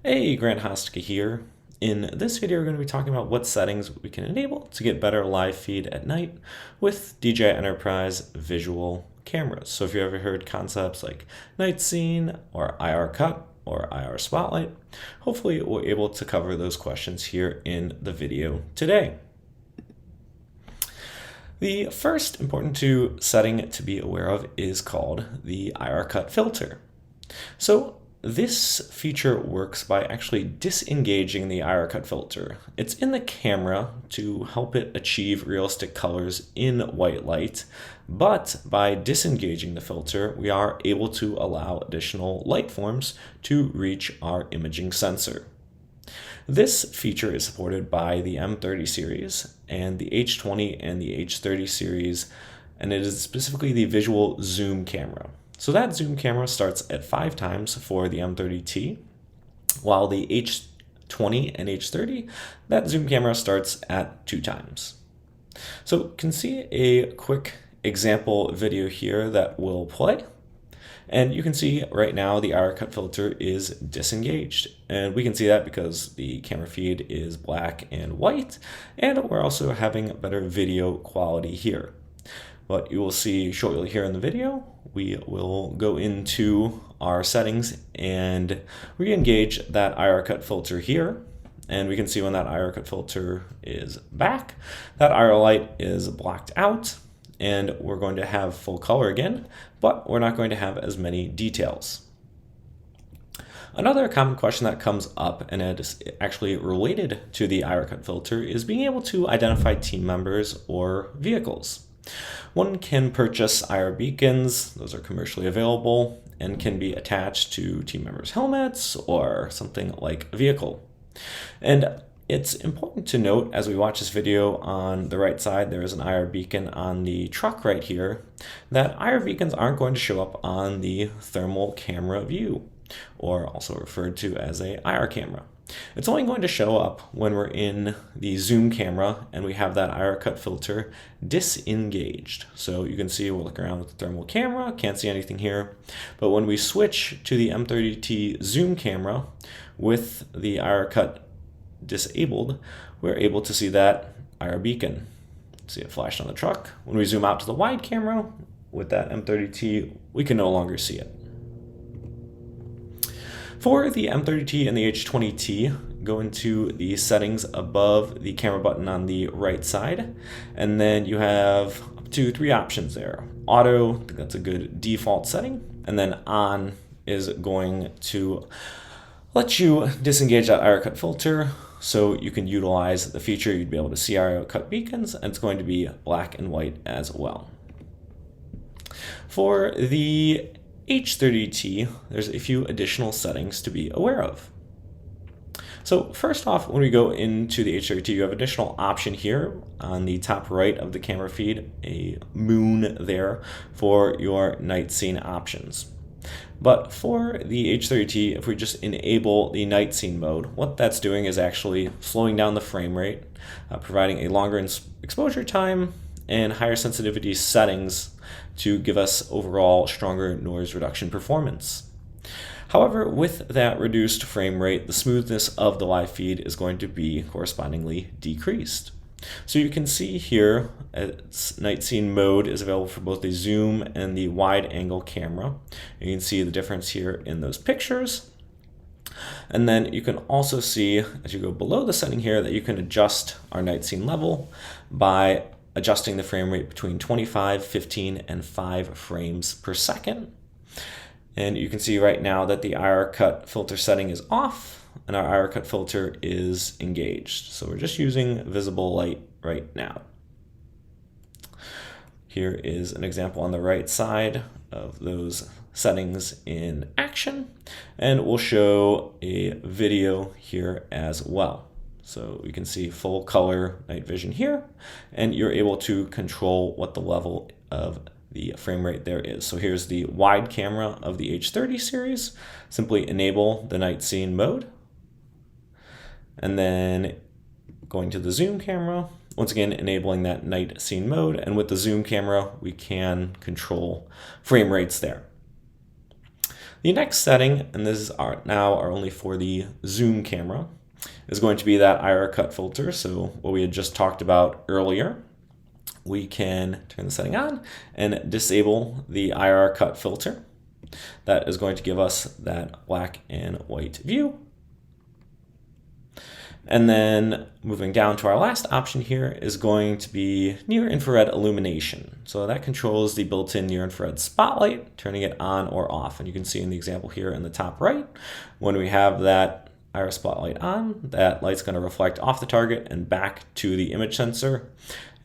Hey, Grant Hostka here. In this video, we're going to be talking about what settings we can enable to get better live feed at night with DJI Enterprise visual cameras. So if you ever heard concepts like night scene or IR cut or IR spotlight, hopefully we're able to cover those questions here in the video today. The first important setting to be aware of is called the IR cut filter. So this feature works by actually disengaging the IR cut filter. It's in the camera to help it achieve realistic colors in white light, but by disengaging the filter, we are able to allow additional light forms to reach our imaging sensor. This feature is supported by the M30 series and the H20 and the H30 series, and it is specifically the visual zoom camera. So that zoom camera starts at 5 times for the M30T, while the H20 and H30, that zoom camera starts at 2 times. So you can see a quick example video here that will play. And you can see right now the IR cut filter is disengaged. And we can see that because the camera feed is black and white, and we're also having better video quality here. But you will see shortly here in the video, we will go into our settings and re-engage that IR cut filter here. And we can see when that IR cut filter is back, that IR light is blocked out, and we're going to have full color again, but we're not going to have as many details. Another common question that comes up, and it is actually related to the IR cut filter, is being able to identify team members or vehicles. One can purchase IR beacons, those are commercially available, and can be attached to team members' helmets or something like a vehicle. And it's important to note as we watch this video, on the right side there is an IR beacon on the truck right here, that IR beacons aren't going to show up on the thermal camera view, or also referred to as a IR camera. It's only going to show up when we're in the zoom camera and we have that IR cut filter disengaged. So you can see we're looking around with the thermal camera, can't see anything here. But when we switch to the M30T zoom camera with the IR cut disabled, we're able to see that IR beacon. See it flashed on the truck. When we zoom out to the wide camera with that M30T, we can no longer see it. For the M30T and the H20T, go into the settings above the camera button on the right side, and then you have up to 3 options there. Auto, I think that's a good default setting, and then on is going to let you disengage that IR cut filter so you can utilize the feature. You'd be able to see IR cut beacons, and it's going to be black and white as well. For the H30T, there's a few additional settings to be aware of. So first off, when we go into the H30T, you have an additional option here on the top right of the camera feed, a moon there for your night scene options. But for the H30T, if we just enable the night scene mode, what that's doing is actually slowing down the frame rate, providing a longer exposure time and higher sensitivity settings to give us overall stronger noise reduction performance. However, with that reduced frame rate, the smoothness of the live feed is going to be correspondingly decreased. So you can see here, night scene mode is available for both the zoom and the wide angle camera. You can see the difference here in those pictures. And then you can also see, as you go below the setting here, that you can adjust our night scene level by adjusting the frame rate between 25, 15, and 5 frames per second. And you can see right now that the IR cut filter setting is off and our IR cut filter is engaged. So we're just using visible light right now. Here is an example on the right side of those settings in action, and we'll show a video here as well. So we can see full color night vision here, and you're able to control what the level of the frame rate there is. So here's the wide camera of the H30 series. Simply enable the night scene mode. And then going to the zoom camera, once again enabling that night scene mode. And with the zoom camera, we can control frame rates there. The next setting, and this is now only for the zoom camera, is going to be that IR cut filter. So what we had just talked about earlier, we can turn the setting on and disable the IR cut filter. That is going to give us that black and white view. And then moving down to our last option here is going to be near infrared illumination. So that controls the built-in near infrared spotlight, turning it on or off. And you can see in the example here in the top right, when we have that IR spotlight on, that light's going to reflect off the target and back to the image sensor.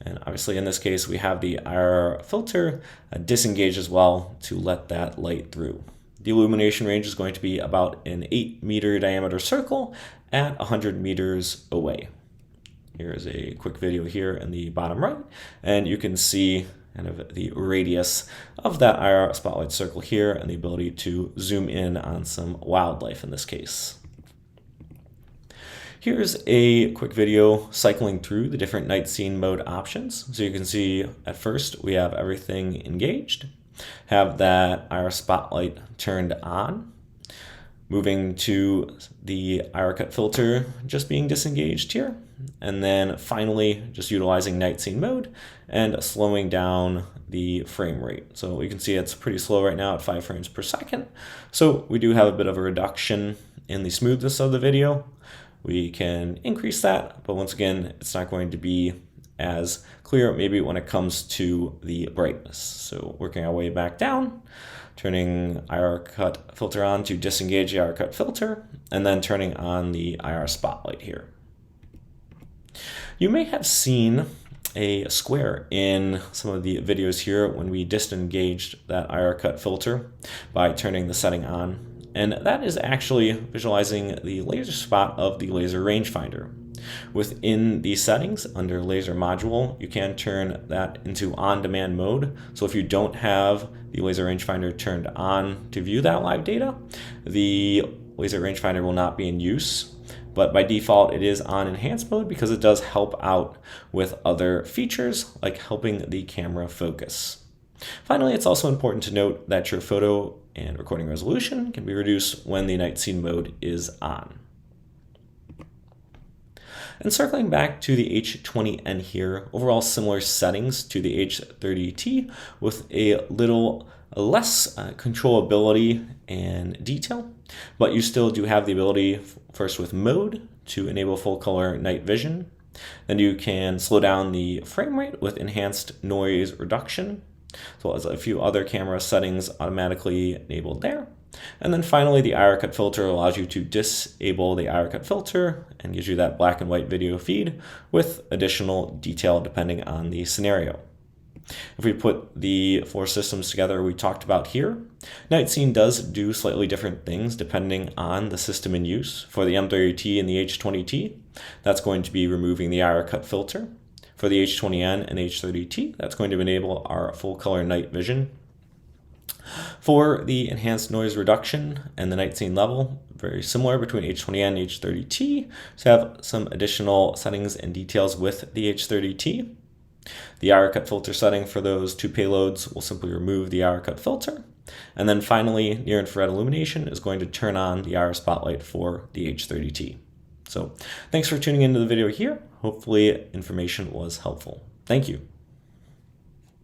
And obviously in this case, we have the IR filter disengaged as well to let that light through. The illumination range is going to be about an 8-meter diameter circle at 100 meters away. Here's a quick video here in the bottom right, and you can see kind of the radius of that IR spotlight circle here and the ability to zoom in on some wildlife in this case. Here's a quick video cycling through the different night scene mode options. So you can see at first we have everything engaged, have that IR spotlight turned on, moving to the IR cut filter just being disengaged here, and then finally just utilizing night scene mode and slowing down the frame rate. So we can see it's pretty slow right now at 5 frames per second. So we do have a bit of a reduction in the smoothness of the video. We can increase that, but once again, it's not going to be as clear maybe when it comes to the brightness. So working our way back down, turning IR cut filter on to disengage the IR cut filter, and then turning on the IR spotlight here. You may have seen a square in some of the videos here when we disengaged that IR cut filter by turning the setting on. And that is actually visualizing the laser spot of the laser rangefinder. Within the settings under laser module, you can turn that into on-demand mode. So if you don't have the laser rangefinder turned on to view that live data, the laser rangefinder will not be in use. But by default, it is on enhanced mode because it does help out with other features like helping the camera focus. Finally, it's also important to note that your photo and recording resolution can be reduced when the night scene mode is on. And circling back to the H20N here, overall similar settings to the H30T with a little less controllability and detail, but you still do have the ability first with mode to enable full color night vision. Then you can slow down the frame rate with enhanced noise reduction, as well as a few other camera settings automatically enabled there. And then finally, the IR cut filter allows you to disable the IR cut filter and gives you that black and white video feed with additional detail depending on the scenario. If we put the 4 systems together we talked about here, night scene does do slightly different things depending on the system in use. For the M30T and the H20T, that's going to be removing the IR cut filter. For the H20N and H30T, that's going to enable our full color night vision. For the enhanced noise reduction and the night scene level, very similar between H20N and H30T, so have some additional settings and details with the H30T. The IR cut filter setting for those 2 payloads will simply remove the IR cut filter. And then finally, near infrared illumination is going to turn on the IR spotlight for the H30T. So thanks for tuning into the video here. Hopefully information was helpful. Thank you.